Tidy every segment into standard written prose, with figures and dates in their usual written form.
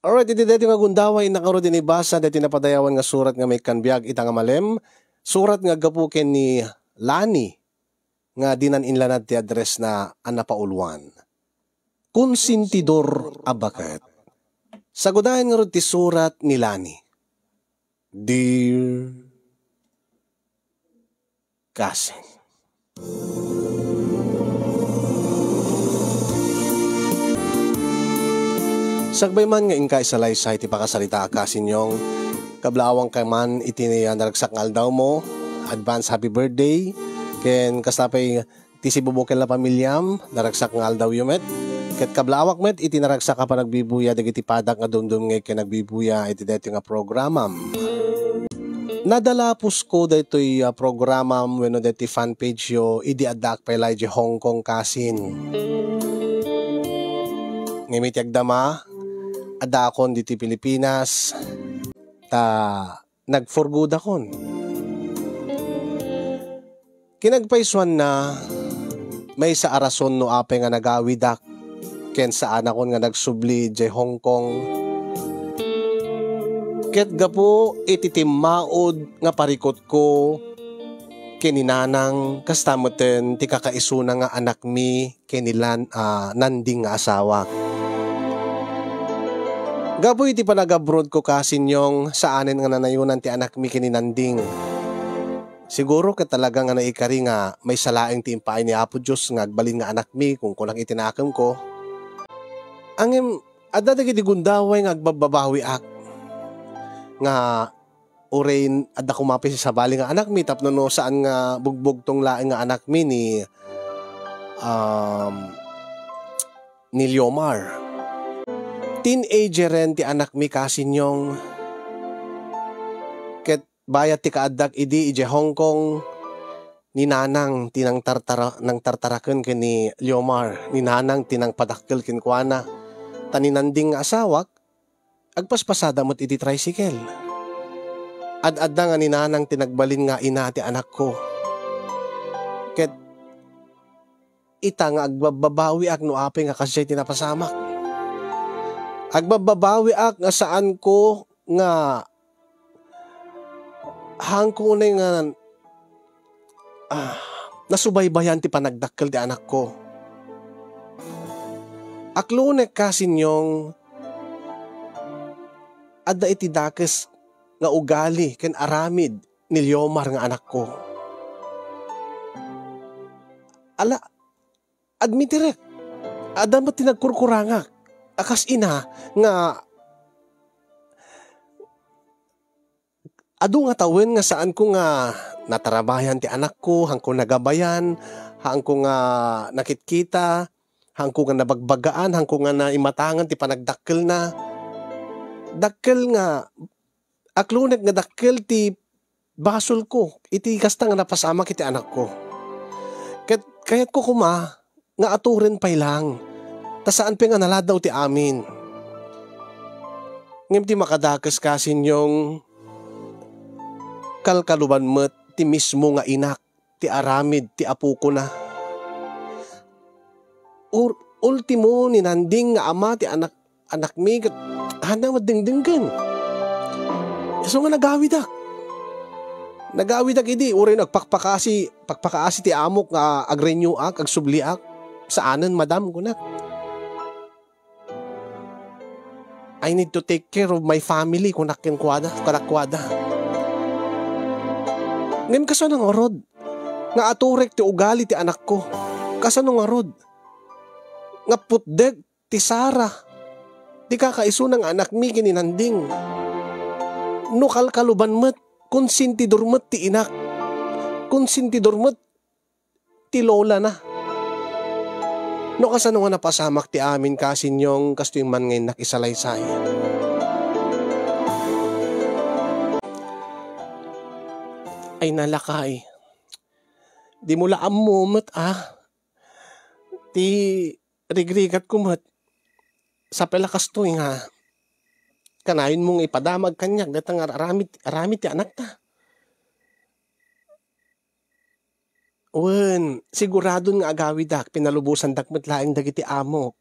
Alright, iti deti nga gundaway nakaro din ibasa deti napadayawan nga surat nga may kanbiag ita nga malem. Surat nga gapuken ni Lani nga dinan inlanad ti address na anapauluan. Konsintidor abakat. Sagudahan nga ro ti surat ni Lani. Dear Cousin. Sagbay man nga ingka isalaysay ti pakasalita akasin yung kablawang kay man iti naragsak nga aldaw mo. Advance happy birthday. Ken kastapay ti sibubuken la pamilyam naragsak nga aldaw yumet. Ket kablawak met iti naragsak ka pa nagbibuya dagiti padak nga dumdum ngay ken nagbibuya iti deti nga programam. Nadalapos ko daytoy programam wenno deti fan page yo idi adak pa Elijah Hong Kong kasin. Ngimit yagdama adakon diti Pilipinas ta nagforgud akon. Kinagpaisuan na may sa arason no apay nga nagawidak ken saan akon nga nagsubli jay Hong Kong. Ket gapo iti timmaod nga parikot ko kininanang kastamoten ti kakaisuna nga anak mi kinilan nanding nga asawa. Gaboy iti panag-abroad ko kasin yung saanen nga nanayunan ti anak mi kininanding. Siguro ka talaga nga naikari nga may salaing ti impaay ni Apo Diyos nga agbalin nga anak mi kung kunang itinakam ko. Angem adda dagiti gundaway nga agbababawi ak nga urein adda kumapi sa bali nga anak mi tapno no saan nga bugbog tong laing nga anak mi ni Liomar. Teenager ren ti anak mi kasin yung ket bayat ti kaadak idi ije Hong Kong ni nanang tinang tartaraken ken ni Liomar ni nanang tinang padakkel ken kuana taninanding nga asawak agpaspasada mo't iti tricycle. Ad-adda nga ni nanang tinagbalin nga ina ti anak ko. Ket ita nga agbababawi ak no apay nga kasay tinapasamak. Agbababawi ak nga saan ko nga hangko na nga nasubaybayan ti panagdakkel ti anak ko. Aklunek kasin yung adda iti dakes nga ugali ken aramid ni Liomar nga anak ko. Ala, admitirek, adda mo tinagkurkurangak. Akas ina nga adu nga tawen nga saan ko nga natarabayan ti anak ko, hangko nagabayan, hangko nga nakitkita, hangko nga nabagbagaan, hangko nga naimatangan ti panagdakkel na. Dakkel nga aklunek nga dakkel ti basol ko, iti kasta nga napasamak iti anak ko. Kayat ko kuma nga aturen pay lang. Ta saan pa nga naladaw ti amin. Ngem ti makadakas kasin yung kalkaluban met ti mismo nga inak ti aramid ti apo ko na. Ultimo ni nanding nga ama ti anak mi hana madingdinggan. So nga nagawidak. Nagawidak idi uray pagpakaasi ti amok nga agrenew ak agsubli ak saanen madam kunak. I need to take care of my family kanakwada. Ngayon kasano nga rod? Nga aturek ti ugali ti anak ko. Kasano nga rod? Nga putdeg ti Sara. Di kakaiso ng anak mi kininanding. No kalkaluban met, konsintidor met ti inak. Konsintidor met ti lola na. No kasano nga napasamak ti amin kasin yung kasto yung man ngayon nakisalaysay. Ay nalakay. Di mo laam mo mat Ti rigrigat ko mat. Sa pelakas to nga. Kanayon mong ipadamag kanyag datang aramid ti anak ta. Wen, sigurado nga agawidak pinalubusan dakmet laing dagiti amok.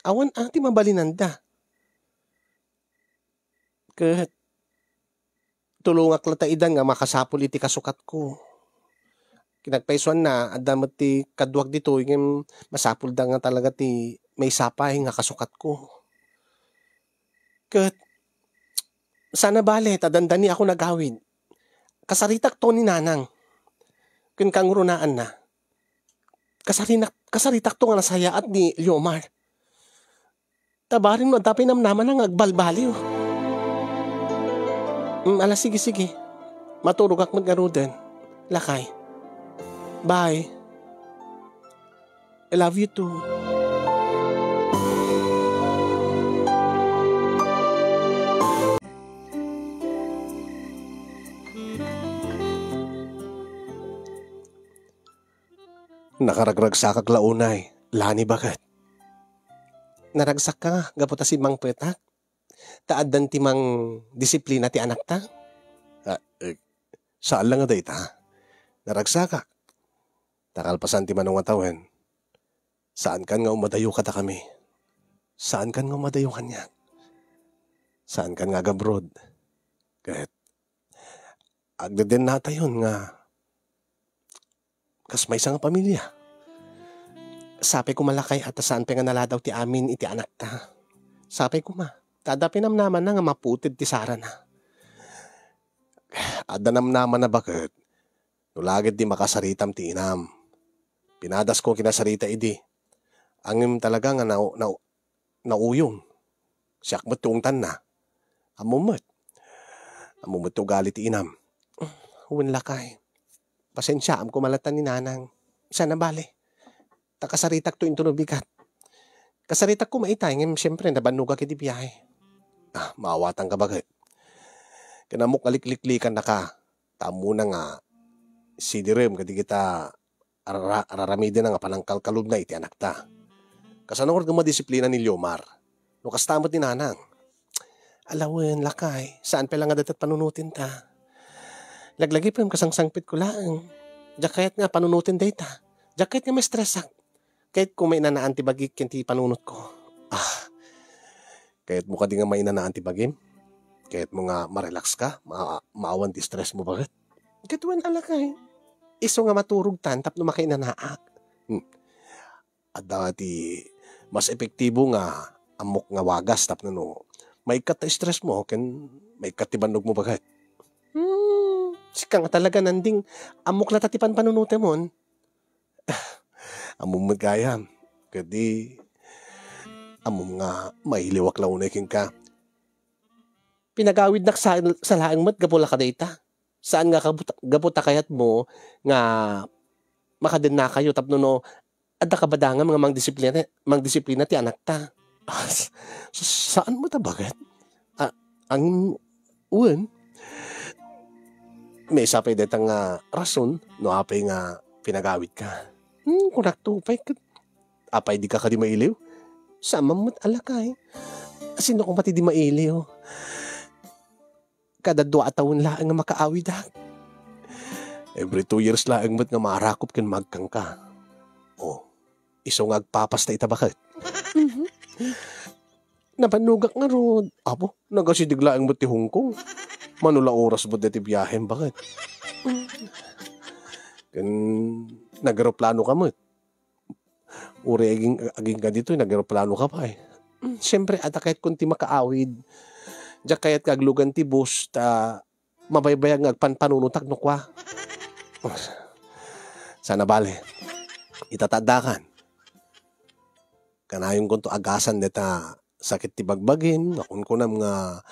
Awan ti mabalinanda. Ket tulungak lata idan nga makasapol iti kasukat ko. Kinagpaisuan na adamot ti kadwag dito ngem masapul da nga talaga ti may sapay nga kasukat ko. Ket sana bale tadandani ako nagawid. Kasaritak to ni nanang. Ken kangurunaan na. Kasaritak to nga nasayaat ni Liomar. Tabarin mo dapay namnaman nga agbalbaliw. Ala sige. Maturog ak maggaruden. Lakay. Bye. I love you too. Nakaragrag sa kaglaunay. Lani bakit? Naragsak ka nga. Gaputa si Mang Petak. Taadan ti mang disiplina ti anak ta. Saan lang nga dayta? Naragsak ka. Takalpasan ti manong atawen. Saan kan nga umadayo ka ta kami? Saan kan nga umadayo kanya? Saan kan nga gabrod? Kahit agdaden nata yun nga kas may isang pamilya. Sabi ko malakay at saan pa nga naladaw ti amin iti anak ta. Sabi ko tadapin naman na nga maputid ti Sara na. Adanam naman na bakit? Nulagid di makasaritam ti inam. Pinadas ko kinasarita idi. Angim talaga nga nauyong. Siyak mo't tuungtan na. Amumot ugali ti inam. Huwin lakay. Pasensya am kumalatan ni nanang. Sana bale. Takasaritak to into bigat. Kasaritak ko maitay. Ngayon siyempre nabanuga kiti biyahe. Maawatan ka bagay. Kinamok alikliklikan na ka. Tamo na nga. Sidirem kadi kita araramidin na nga panangkalkalub na iti anak ta. Kasanong orga madisiplina ni Liomar. No kastamot ni nanang. Alawen, lakay. Saan pa lang nga datat panunutin ta? Laglagi pa yung kasangsangpit ko lang. Jakayat nga panunutin data. Jakayat nga may stressak. Kahit kung may nanaan ti bagik yung ti panunot ko. Kahit mo ka di nga may nanaan ti bagim. Kahit mo nga marelax ka. Maawan ti stress mo bakit? Kahit wan alakay. Iso nga maturog tan tap no makainanaak. At dati mas epektibo nga amok nga wagas tap no may kat stress mo ken may katibanog mo bagat. Sika nga talaga nanding amok na tatipan panunute mon. Among magayam. Kadi among nga mahiliwak launay king ka. Pinagawid nak sa laang mat gapula ka data. Saan nga gaputa kayat mo nga makaden na kayo tapno no adda ka badanga mga mang disiplina ti anak ta. Saan mo ta bagat? Ang uwan may sapay detang nga rason no apay nga pinagawid ka. Kunak tupay ka. Apay di ka di mailiw? Sama mo't alakay. Sino kung pati di mailiw? Kada 2 taon lang nga makaawid ha. Every 2 years lang mo't nga maarakop ken magkang ka. Iso nga agpapas na ita bakit? Napanugak nga rod. Apo, nagasidiglaang mo't ti Hong Kong. Manula oras mo dati biyahen bakit? Ken nagaroplano ka mo't. Uri aging ka dito, nagaroplano ka pa eh. Siyempre, kahit kunti makaawid. Diyak kaya't kaglugan ti bus ta mabaybayag ngagpanpanunutak no kwa. Sana bale. Itatadakan. Kanayon ko to agasan deta sakit ti bagbagin. Akun ko nam nga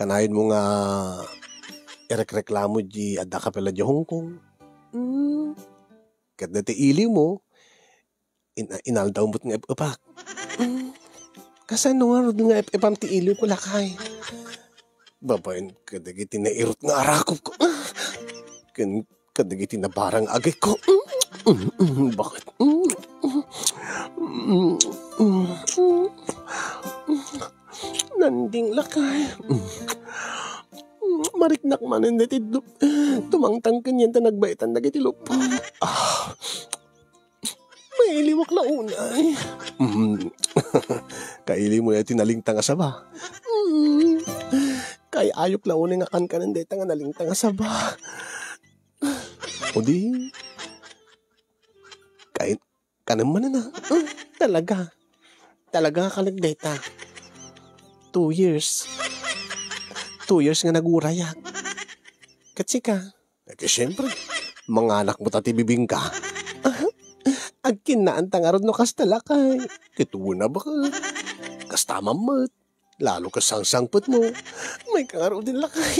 kanayon mo nga irekreklamo di adda ka pala di Hong Kong. Kat deti ili mo inaldaw mo't nga epak. Kasano nga epam ti ili ko lakay. Babayin, kadagiti na irot nga arakop ko. Kadagiti na barang agay ko. Bakit? Nanding lakay. Mariknak manin na tidlo. Tumangtang kanyan ta nagbaitan na gitilop. May iliwak na unay. Kaili mo na tinalingtang asaba. Kay ayok launin nga kan kanan deta nga nalingtang nga saba. O di, kay kanan man na. Talaga nga kanagdeta. 2 years. 2 years nga nagurayak. Katsi ka. Kasi siyempre, mga anak mo tatibibing ka. Ag kinaanta nga ron no kastalakay. Kituwa na ba ka? Kastama mo. Lalo ka sang-sangpot mo. May kangaro din lakay.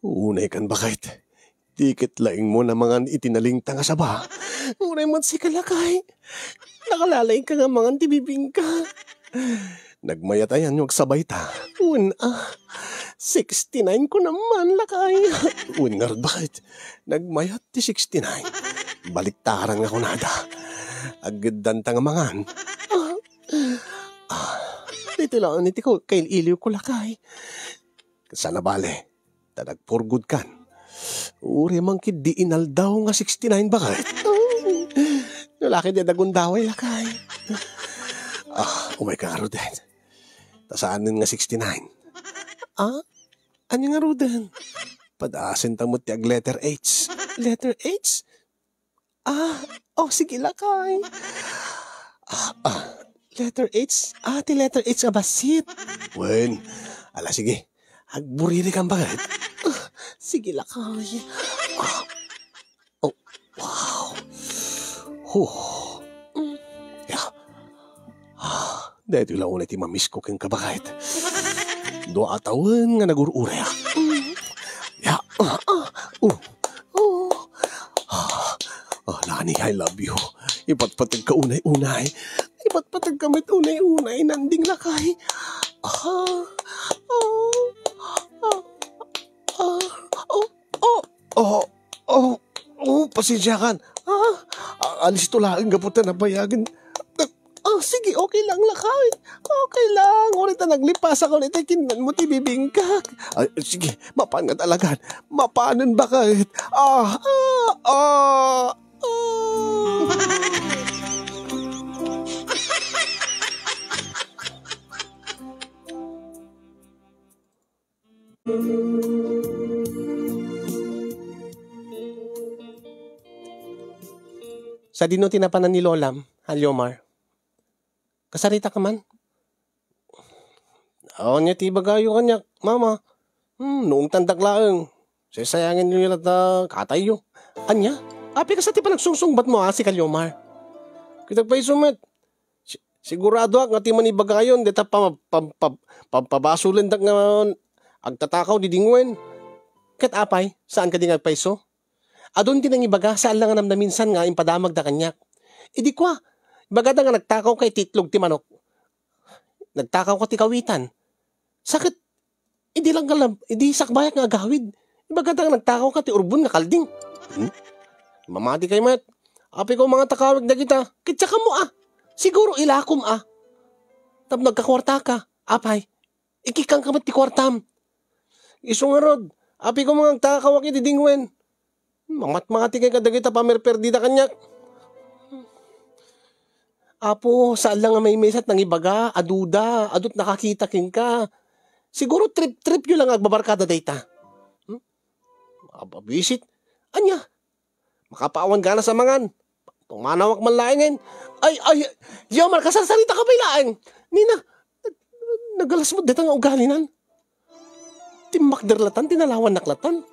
Unay kan bakit? Dikit laing mo na mga itinaling tanga sa ba? Unay mo si kalakay. Nakalalay ka nga mga tibibing ka. Nagmayatayan yung sabay ta. 69 ko naman lakay. Nga rin bakit? Nagmayat ti 69. Baliktaran nga ko nada. Agad tanga mangan. Dito lang niti ko kay iliw ko lakay. Sana bale. Nagpurgod kan. Uri mang di inal daw nga 69 bakit? Lalaki di dagundaway lakay. Umay ka nga Ruden. Tasaanin nga 69. Ano nga Ruden? Padaasin tamot ti ag letter H. Letter H? Sige lakay. Letter H? Ti letter H nga basit. Wen, sige. Agburiri kang bakit? Sige lakay. Wow. Dahil lang ulit mamiss ko kang kabakit. Doa taon nga nagurure. Lani, I love you. Ipatpatag ka unay-unay. Ipatpatag kamit unay-unay. Nanding lakay. Pasensya kan. Alis to lang gaputan na bayagan. Sige, okay lang lakay. Okay lang. Ulit na naglipas ako ulit ay kinan mo tibibing ka. Sige, mapaan nga talaga. Mapaanan ba kahit? Sa dino tinapanan ni Lolam, Halyomar. Kasarita ka man? Niya tibagayo kanya, mama. Noong tandak laeng. Sasayangin nyo yung katayo. Anya? Api ka sa tipa nagsungsungbat mo si Halyomar. Kitag pa isumet. Sigurado nga ti man ibagayon. Deta pabasulan nga agtatakaw di dingwen. Kat apay, saan ka di nagpaiso? Adon din ang ibaga, saan lang nga minsan nga impadamag da kanyak. Idi kwa, ibaga da nga nagtakaw kay titlog ti manok. Nagtakaw ka ti kawitan. Sakit, idi lang kalam, idi sakbayak nga agawid. Ibaga da nga nagtakaw ka ti urbon nga kalding. Mamati kay mat. Api ko mga takawig na kita, kitsa ka mo Siguro ilakom Tab nagkakwarta ka, apay. Ikikang kamat ti kwartam. Iso nga rod, api ko mga takaw aki ti dingwen. Mga tigay kadagita pamerperdida kanyak. Apo, saan lang nga may mesat nang ibaga, aduda, adut nakakita king ka. Siguro trip yun lang agbabarkada data. Ababisit, anya, makapaawan ka na sa mangan. Pumanawak man laingin. Yomar, kasarsalita ka ba ilaing? Nina, nagalas mo dito nga ugalinan. Timakderlatan, tinalawan naklatan.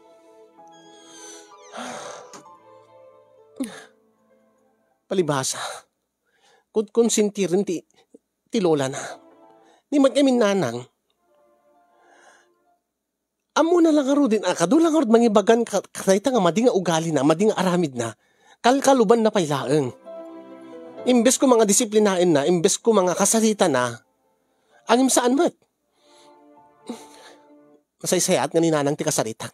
Palibhasa, kung sintirin ti lola na. Ni mat kami nanang. Amo na lang aro din, kadulang aro mangibagan kahit nga madi nga ugali na, madi nga aramid na, kalkaluban na pailaeng. Imbes ko mga disiplinain na, imbes ko mga kasalita na, angim saan mat? Masaysayat nga ni nanang ti kasalitak.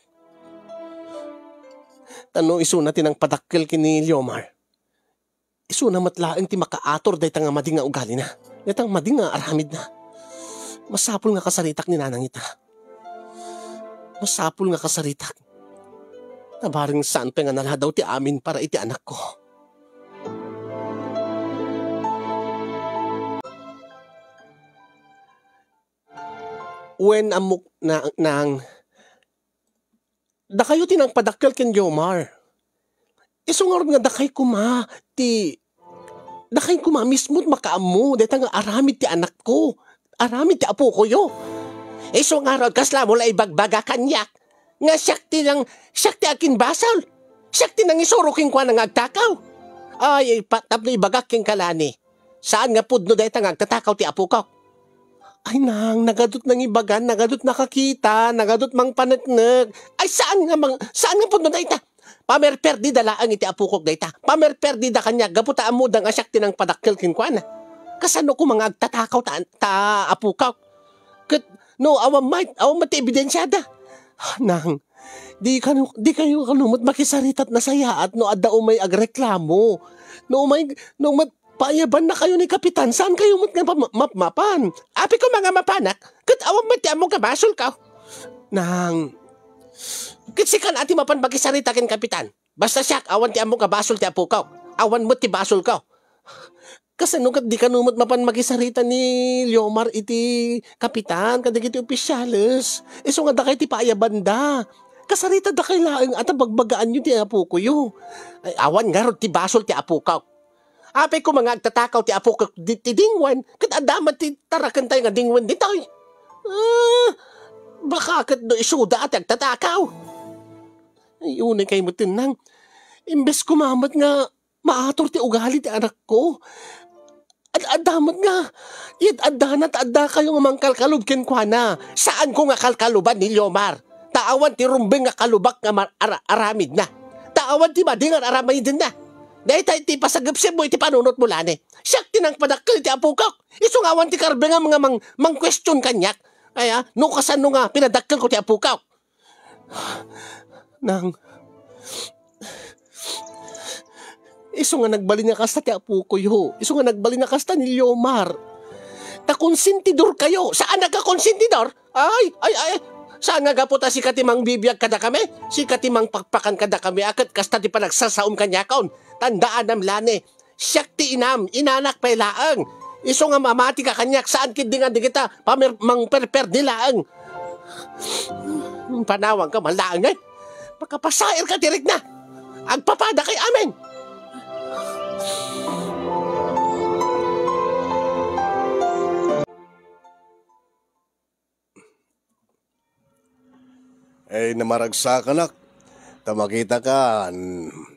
Tano iso natin ang padakkel kini Liomar. Iso na matlaeng ti makaator dahi nga madi nga ugali na. Datang madi nga aramid na. Masapol nga kasalitak ni nanang ita. masapul nga kasaritak. Nabaring saan pa nga naladaw ti amin para iti anak ko. When amok nang da kayo tinang padakkel ken Yomar. Isungar nga da kay kuma da kay kuma mismo't makaammo deta nga aramid ti anak ko. Aramid ti apo ko yo. Isungar kasla mo la ibagbaga kanyak. Nga siyak ti akin basal. Siyak ti nang isuruking kwa nang agtakaw. Ay patap na ibagak king kalani. Saan nga pudno deta nga agtatakaw ti apo ko? Ay nang, nagadot nang ibagan, nagadot nakakita, nagadot mang panatnag. Ay saan nga po na dayta? Pamerperdi da laang iti apukok dayta. Pamerperdi da kanya, gaputa amudang asyak tinang padakkel kinkwana. Kasano ko mga agtatakaw ta apukaw? Kat, no, awam mati ebidensyada. Nang, di kayo kanumot makisaritat na saya at no adda umay agreklamo. No payaban na kayo ni Kapitan, saan kayo nga mapmapan? Api ko mga mapanak, kat awang mati mo kabasol ka. Nang, kat sikan ati mapan bakisarita kin Kapitan. Basta siyak, awan ti amo kabasol ti apo ka. Awan mo ti basol ka. Kasi nung di ka numot mapan makisarita ni Yomar iti Kapitan, kadig iti opisyales. Iso nga da kayo ti payaban da. Kasarita da kayo laang at bagbagaan yun ti apo ko yun. Awan nga ron ti basol ti apo ka. Apay ko mga agtatakaw ti apo kak ti dingwan, kat adamat ti tarakan tayo nga dingwan ditoy. Baka kat do isuda at agtatakaw. Ay, unay kayo mo tinang. Imbes kumamat nga, maator ti ugali ti anak ko. At adamat nga, yad adanat adda kayo nga mangkalkalub kenkwana. Saan ko nga kalkaluban ni Yomar? Taawan ti rumbeng nga kalubak nga aramid na. Taawan ti madingan aramid din na. Dahil tayo ti pasagapsip mo iti panunot mo lani. Siyak tinang padakkel ti apukak. Isungawan ti karbe nga mga mang-question kanyak. Kaya, no kasano nga pinadakkel ko ti apukak. Nang, iso nga nagbalin nga kasta ti apo ko yo. Iso nga nagbalin nga kasta ni Yomar. Konsentidor kayo. Saan nagka-konsentidor? Ay. Saan nga gaputa si katimang bibiyag kada kami? Si katimang pakpakan kada kami. Akat kasta ti panagsasaom kanyakaon. Tandaan am lani. Siyak ti inam. Inanak pa ilaang. Iso nga mamati ka kanyak. Saan kidingan di kita? Mang perper nilaang. Panawang ka malaang eh. Makapasair ka tirig na. Agpapada kay amin. Ay namaragsa ka nak. Tamakita ka,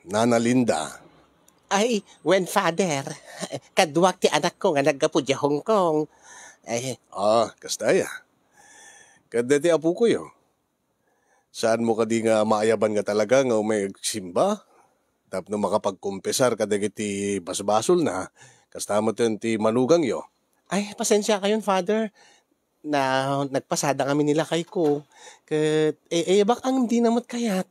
Nana Linda. Ay, when father, kadwak ti anak ko nga naggapu di Hong Kong. Ay, Kastaya. Kada ti apo ko yo. Saan mo ka di nga maayaban nga talaga nga may simba? Tapno makapagkumpesar kada ti basbasol na. Kasta mo ti manugang yo. ay, pasensya kayon father. Na nagpasada kami nila kay ko. Kat, bak ang di namot kayat.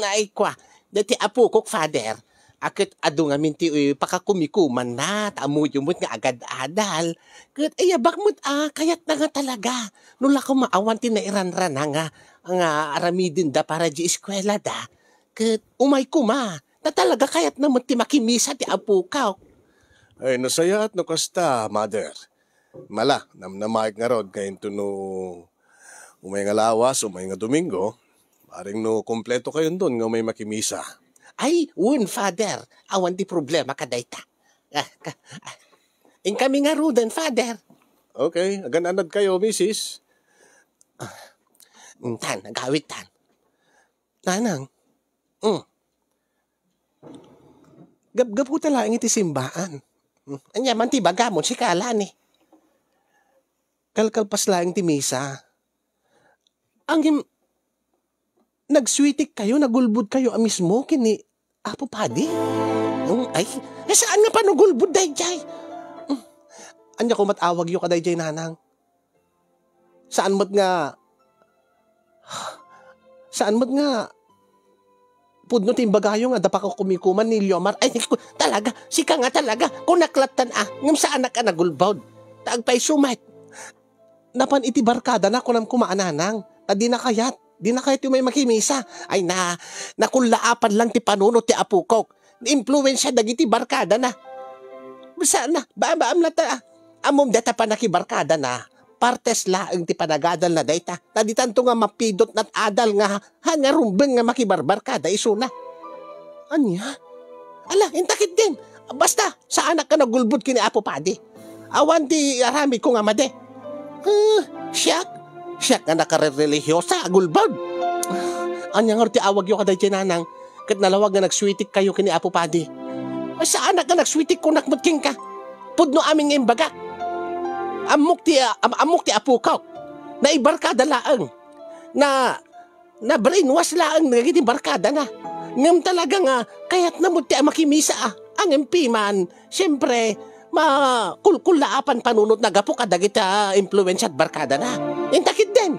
Ay kwa, dati apo kok father. Akit ado nga minti pakakumikuman na, tamuyumot nga agad adal. Kat, bak mo't kayat na nga talaga. Nula ko maawan tinairan-ran nga aramidin da para di eskwela da. Kat, umay kuma, na talaga kayat na mo't ti makimisa ti apo ka. Ay nasaya at nakasta, mother. Mala, namnamaik nga rod, kayo no umay nga lawas, umay nga Domingo, paring no kompleto kayo doon nga may makimisa. Ay, father, awan di problema ka dayta. In kami nga rudan, father. Okay, agan-anad kayo, misis. Tan, nagawit tan. Nanang, Gab-gabu talaang iti simbaan. Anya man ti bagamon si kalan eh. Kalkalpas lang ti misa. Ang nagswitik kayo, nagulbud kayo mismo kini Apo Padi. Ay, saan nga pa nagulbud dayjay? Anya ko matawag yu ka dayjay nanang. Saan mo't nga pudno timbagayo nga dapa ko kumikuman ni Yomar. Ay, talaga, sika nga talaga. Kung naklatan ngam saan ka nagulbod. Taagpay sumait. Napan iti barkada na kunam kumaananang. Tadi na kayat. Di na kahit yung may makimisa. Ay nakulaapan lang ti panunot ti apo ko. Influensya dagiti barkada na. Basta na, baam na ta. Amom data pa nakibarkada na. Partes laeng ti panagadal na dayta. Na di tanto nga mapidot nat adal nga hangarumbeng nga makibarbarkada iso na. Anya? Ala, intakit din. Basta, sa anak ka nagulbod kini Apo Padi. Awan ti arami ko nga made. Siyak nga nakarelihiyosa, agulbod. Anya nga ti awag yung kaday tinanang, kat nalawag nga nagswitik kayo kini Apo Padi. Sa anak ka nagswitik kung nakmutking ka. Pudno aming imbaga. Amok ti Apo ko. Na ibarkada laang. Na brainwash laang nagiging barkada na. Ngam talaga nga, kaya't namuti ang makimisa ang impiman. Siyempre, makulkulaapan panunot na gapo kadagita influensya at barkada na. Intakit din.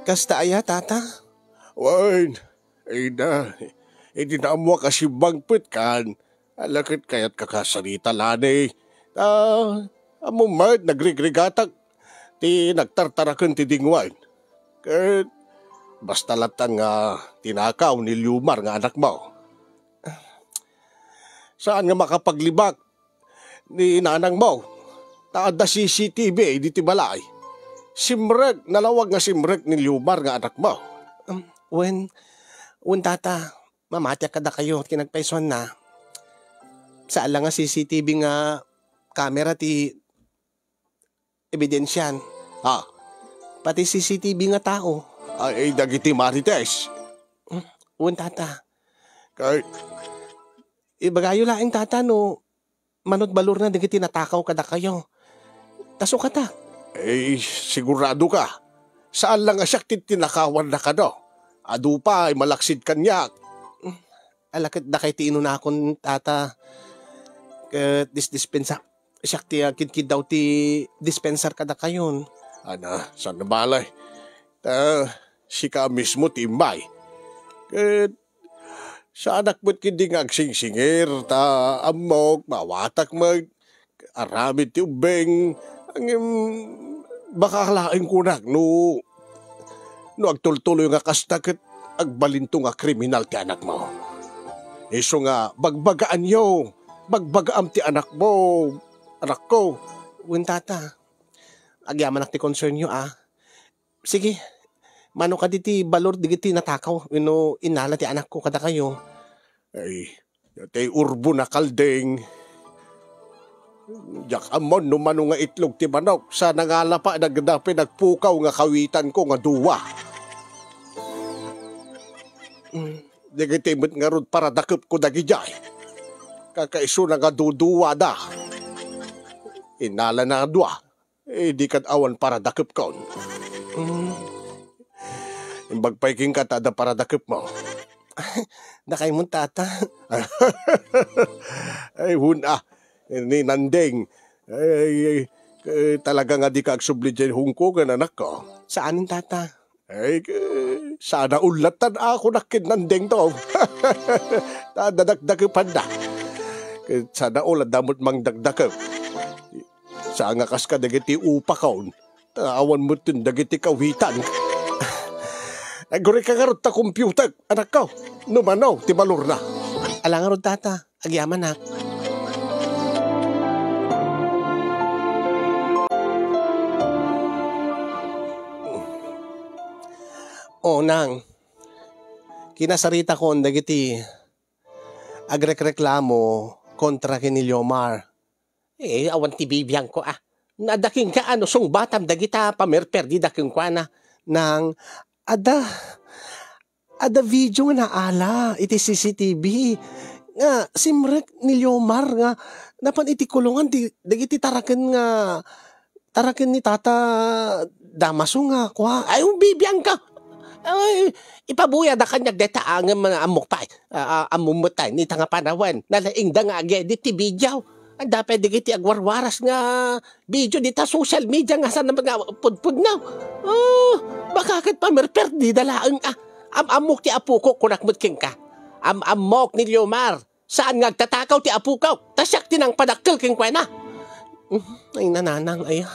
Kasta aya, tata? Wan, ay na. Hindi na mo kasi bangpit kan. Alakit kaya't kakasarita lanay. Amumad, nagrigrigatak. Ti nagtartarakan ti dingwan. Kahit basta latang tinakaw ni Lumar nga anak mo. Saan nga makapaglibak ni nanang mo? Taada CCTV, di ti balay. Simrek, nalawag nga simrek ni Lumar nga anak mo. When tata, mamatya kada kayo at kinagpaison na. Saan lang nga CCTV nga camera ti ebidensyan. Pati CCTV nga tao. Ay, dagiti marites. Tata. Kahit, ibagayo laing tata no, manot balur na dagiti natakaw kada kayo. Taso ka ta. Sigurado ka. Saan lang asyak tinakawan na ka no? Adu pa, ay malaksid kanyak. Alakit da kay tiino na akong tata. Dispensa. Siyak ti kid daw ti dispensar kada kayon. Ana, saan na balay? Si ka mismo timbay. Kat, sa anak mo't kindi nga agsingsingir, amok, mawatak aramid ti ubeng, baka kalaing kunak, no agtultuloy nga kastak at agbalinto nga kriminal ti anak mo. Iso nga, bagbagaan yo, bagbagaam ti anak mo, anak ko. Tata, agyaman ti concern nyo Sige, mano ka diti balor digiti natakaw, inala ti anak ko kada kayo. Ay, yatay urbo na kaldeng. Yak amon no mano nga itlog ti manok, sa nangala pa nagdapi nagpukaw nga kawitan ko nga duwa. Digiti mo't nga rod para dakip ko dagijay. Kakaiso na nga duduwa da. Inala na dua. Di kad awan para dakip kon. Imbagpaiking ka tada para dakip mo. Nakay mo tata. Ay huna. Ni nandeng. Ay, talaga nga di ka agsubli dyan hungko nga anak ko. Saanin tata? Ay, sana ulatan ako na kinandeng to. Dadagdagipan na. Sana ulat damot mang dagdagap. Sa nga kas ka dagiti upa kaon. Awan mo tin dagiti kawitan. Aguri ka garot ta computer, anak ko. Numanaw, tibalor na. Alang rod tata, agyaman na. Nang, kinasarita ko ang dagiti agrek-reklamo kontra kini Liomar. Awan ti bibiyang ko Nadaking ka sung batam dagita pamerper di daking ko nang ada video nga naala iti CCTV nga simrek ni Liomar nga napan iti kulungan dagiti taraken ni tata Damaso nga kwa. Ay bibiyang ka. Ay, ipabuya da kanyag deta ang mga amok pa. Amumutay ni tanga panawan. Nalaing da nga agedit ti video. Ang dapat digiti agwarwaras nga video dita social media nga sa mga pudpud na. Bakakit pamerper di dalaang amok ti apo ko kunakmut king ka. Amok ni Liomar. Saan nga agtatakaw ti apukaw? Tasyak tinang padakkel king kwena. Ay nananang ay.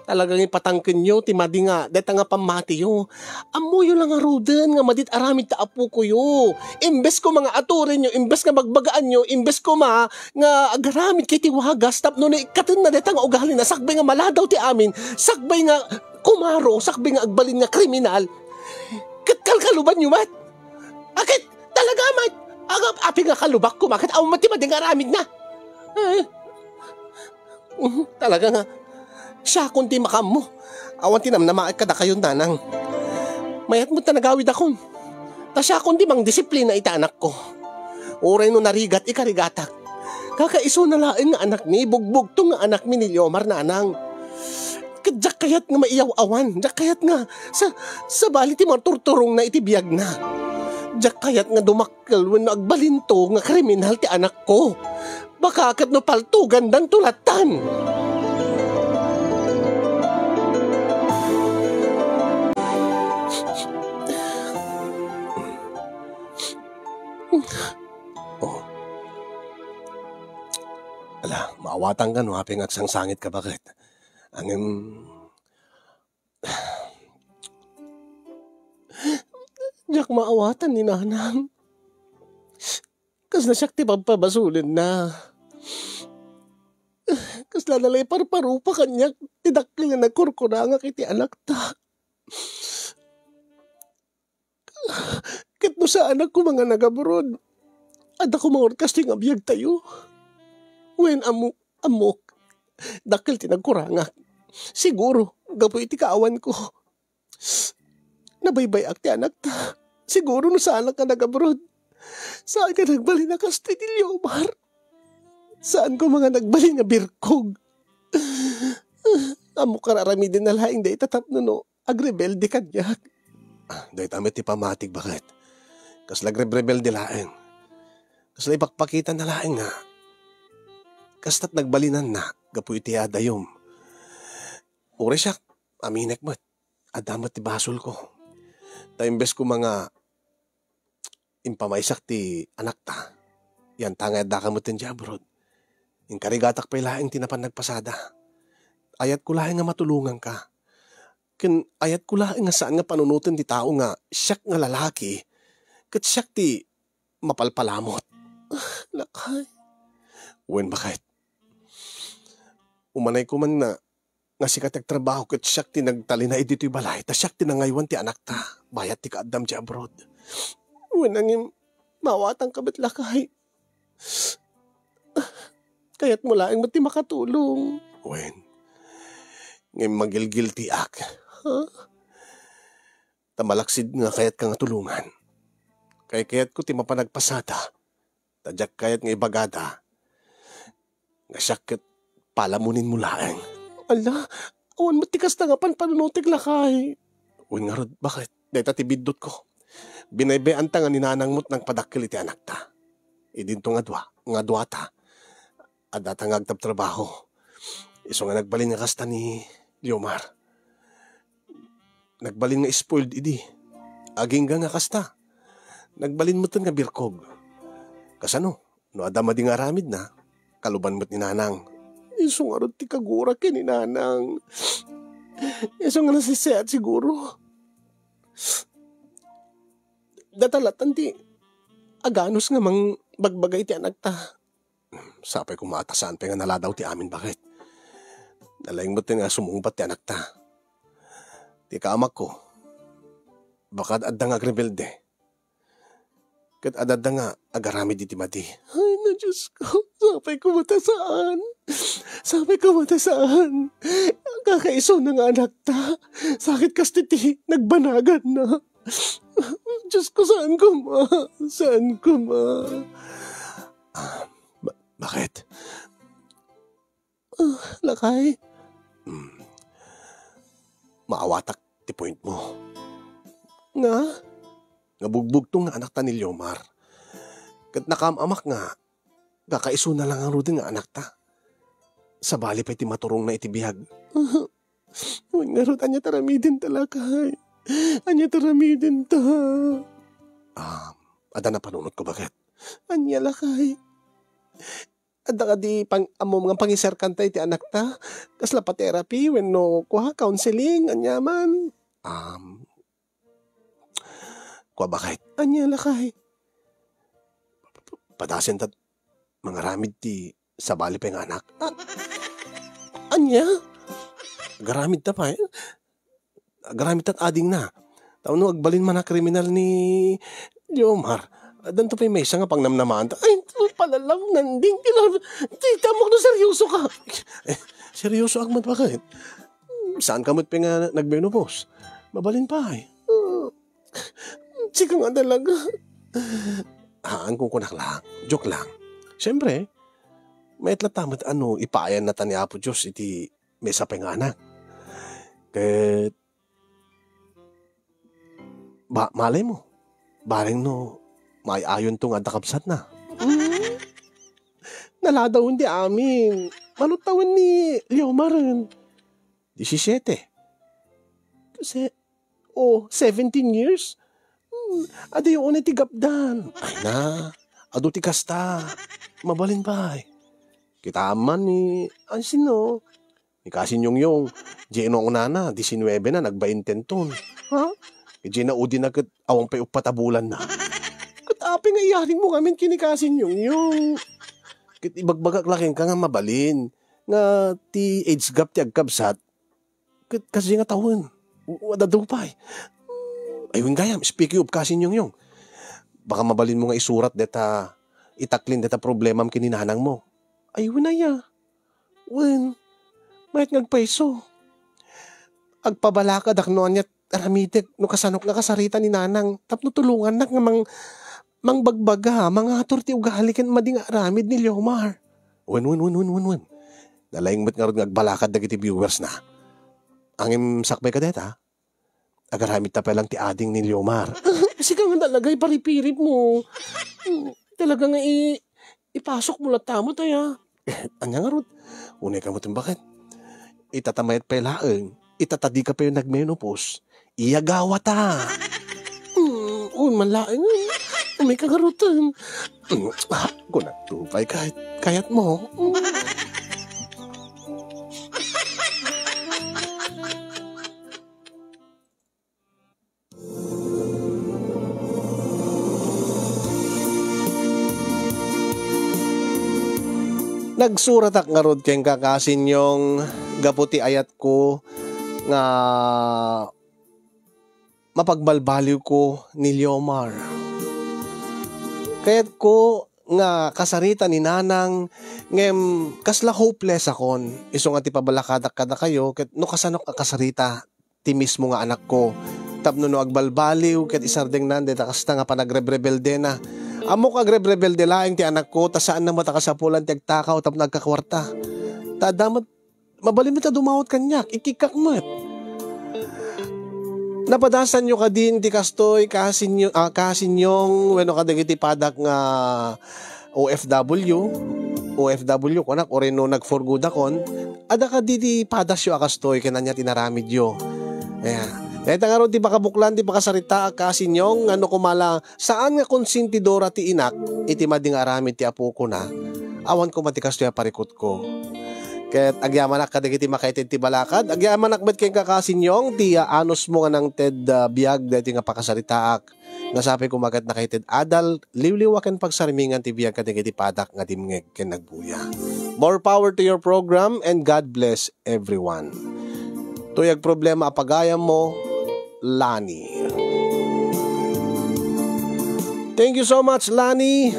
Talagang ipatangkin nyo, ti madi nga, deta nga pamati yo. Amuyo lang nga roden, nga madit aramid ta apu ko yo. Imbes ko mga aturin nyo, imbes nga magbagaan nyo, imbes ko nga agaramid kay ti wagas, tapno na ikatan na deta nga ugali na, sakbay nga maladaw ti amin, sakbay nga kumaro, sakbay nga agbalin nga kriminal. Katkalkaluban nyo mat? Akit, talaga mat? Api nga kalubak ko, makit aw mati madi nga aramid na. Talaga nga, siya kundi makam mo. Awan tinamnamaak kada kayon nanang. Mayat mo tanagawid akong. Ta siya kundi mang disiplina ita anak ko. Uray no narigat ikarigatak. Kakaiso na lain nga anak ni, bugbog to nga anak mi ni Liomar nanang. Kadyak kayat nga maiyaw awan. Dyak kayat nga sa bali ti marturturong na itibiyag na. Dyak kayat nga dumakkel when agbalinto nga kriminal ti anak ko. Baka kat no paltugan dan tulatan. Oh. Ala, maawatan ka no, haping agsangsangit ka bakit? Diyak maawatan ni nanang. Kas na siyak ti pagpabasulin na. Kas lalalay parparu pa kanyak, tidakil na nagkurkuranga kiti anak ta. Kit no sa anak ko mga nagaburod. At ako mga orkasting abiyag tayo. When amok, dakil tinagkurangak. Siguro, gapo iti kaawan ko. Nabaybay akti anak ta. Siguro no sa anak ka nagaburod. Saan ka nagbali na kasti ni Liomar? Saan ko mga nagbali na birkog? Amok kararamidin na laing day tatap no, agrebelde kanyak. Day tamit ti pamatig bakit? Kas lagrebrebelde laing. Kas ipakpakita na laing nga. Kastat nagbalinan na, gapu iti adayom. Uri siya, aminek mo't, adamat ti basol ko. Taimbes ko mga impamaysak ti anak ta. Yan tangay da mo tin jabrod. Yung karigatak pa'y laing tinapan nagpasada. Ayat ko laing nga matulungan ka. Ayat ko laing nga saan nga panunutin ti tao nga siyak nga lalaki. Kat siyak ti mapalpalamot. Lakay. Wen bakit? Umanay ko man na nga sikat nagtrabaho kat siyak ti nagtali na edito'y balay. Ta siyak ti nangaywan ti anak ta. Bayat ti kaadam ti abroad. Wen nangim mawatang kabit lakay. Kaya't mula ang mati makatulong. Wen, ngayon magilgil ti ak. Huh? Tamalaksid nga kaya't ka nga tulungan. Kaya't ko ti mapanagpasada. Tadyak kaya't nga ibagada. Nga siyakit palamunin mo laeng. Ala, awan matikas na nga panunutik lakay. Wen nga rod, bakit? Dahil tatibidot ko. Binaybayan ta nga ninanang mo't nang padakil iti anak ta. Idinto nga dwa ta. At datang agtab-trabaho. Iso nga nagbalin nga kasta ni Liomar. Nagbalin nga spoiled idi. Aging nga kasta. Nagbalin mo nga birkog. Kasano? No adama di nga ramid na. Kaluban mo't ni nanang. Iso nga ron ti kagura ni nanang. Iso nga nasisayat siguro. Datalatan ti aganos nga mang bagbagay ti anak ta. Sapay ko maatasaan pa nga naladaw ti amin bakit. Nalaing mo nga sumungbat ti anak ta. Ti kaamak ko. Baka adda nga agrebelde. Kat adda nga agarami di ti madi. Ay na Diyos ko. Sapay ko matasaan. Sapay ko matasaan. Kakaiso na nga anak ta. Sakit kastiti. Nagbanagan na. Diyos ko saan ko ma? Saan ko ma? Bakit? Lakay? Maawatak ti point mo. Nga? Nga bugbog tong nga anak ta ni Liomar. Kat nakamamak nga, kakaiso na lang ang rudin nga anak ta. Sa bali pa iti maturong na itibihag. Huwag nga rud, anya taramidin talakay. Anya taramidin ta. Ada na panunod ko bakit? Anya lakay. Adda ka di pang amo mga pangisar kantay ti anak ta. Kasla pa therapy wenno kuha counseling anya man. Kuha bakit? Anya lakay. Padasen tat mga ramid ti sabali pa yung anak. Anya? Garamid ta pa eh. Garamid tat ading na. Taon no agbalin man na kriminal ni Leomar. Danto pa yung mesa nga pang namnamaan. Ay, palalam nanding. Tita mo na seryoso ka. Seryoso agmat pa kahit. Saan ka mo't pa nga nagmenopause? Mabalin pa eh. Chika nga talaga. Haan kong kunak lang. Joke lang. Siyempre, may tamat ipaayan na ta ni Apo Diyos iti mesa pa nga anak. Kahit malay mo. Baring no, may ayon to nga dakapsat na. Naladaw hindi amin. Malutawan ni Leomar. 17. Kasi, 17 years? Ado yung unay tigapdan. Ay na, ado ti kasta. Mabalin ba eh. Kita aman ni, sino? Ni Kasin yung, Gino unana, 19 na, nagbainten ton. Ha? Gina udi na kat awang pa'y upatabulan na. Katapi nga iyaring mo kami kinikasin yung. Kit ibagbagak laking ka nga mabalin. Nga ti age gap ti agkabsat. Kasi nga taon. Wadadupay. Ayun gayam, speaking of Kasin yung. Baka mabalin mo nga isurat deta, itaklin deta problemam kininanang mo. Ayun na ya. Wen, mayat ngagpaiso. Agpabalaka daknoan niya aramitek no kasanok na kasarita ni nanang tapno tulungan nak nga mang bagbaga mga ator ti ugaliken mading aramid ni Leomar. Wen. Dalayng met nga ron ngagbalakad dagiti viewers na. Angim sakbay ka deta. Agaramid ta pelang ti ading ni Leomar. Kasi ka nga talaga iparipirip mo. Talaga nga ipasok mo latamo tayo. Anya nga ron. Unay ka mo bakit? Itatamayat pelaeng. Itatadi ka pa yung nagmenopause. Iyagawa ta. Malaing. May kagarutan. Kung nagtupay kayat mo. Nagsurat ak nga rod keng Kakasin yung gaputi ayat ko nga mapagbalbaliw ko ni Leomar. Kaya't ko nga kasarita ni nanang ngem kasla hopeless akon. Iso nga ti pabalakadak kada kayo ket no kasanok ka kasarita ti mismo nga anak ko. Tapno no agbalbaliw ket isardeng nande takasta nga panagrebrebelde na. Amo kagrebrebelde laeng ti anak ko ta saan na matakasapulan ti agtakaw tapno nagkakwarta. Ta damat mabalin mo ta dumawat kanyak ikikak mo. Napadasan nyo ka din ti kastoy Kasin yung weno ka dagiti padak nga OFW konak o rin no nag-for-good akon ada ka di padas yo akastoy kananya tinaramid yo. Dahil nga ron ti pakabuklan ti pakasarita Kasin yung ano kumala saan nga konsintidora ti inak iti mading aramid ti apo ko na awan ko mati kastoy parikot ko. Ket agyaman ak kadagiti makaited ti balakad agyaman ak met ken Kakasin yung ti anos mo nga nang ted biag dati nga pakasaritaak nga sapi kumagat nakaited adal liwliwaken pagsarimingan ti biag kadagiti padak nga dimngeg ken nagbuya. More power to your program and God bless everyone. Tuyag problema apagayam mo Lani. Thank you so much Lani.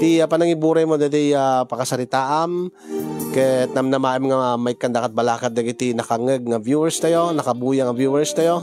Ti panangiburay mo dati pakasaritaam ket namnamaem nga may kandakat balakad dagiti nakangeg nga viewers tayo, nakabuya nga viewers tayo.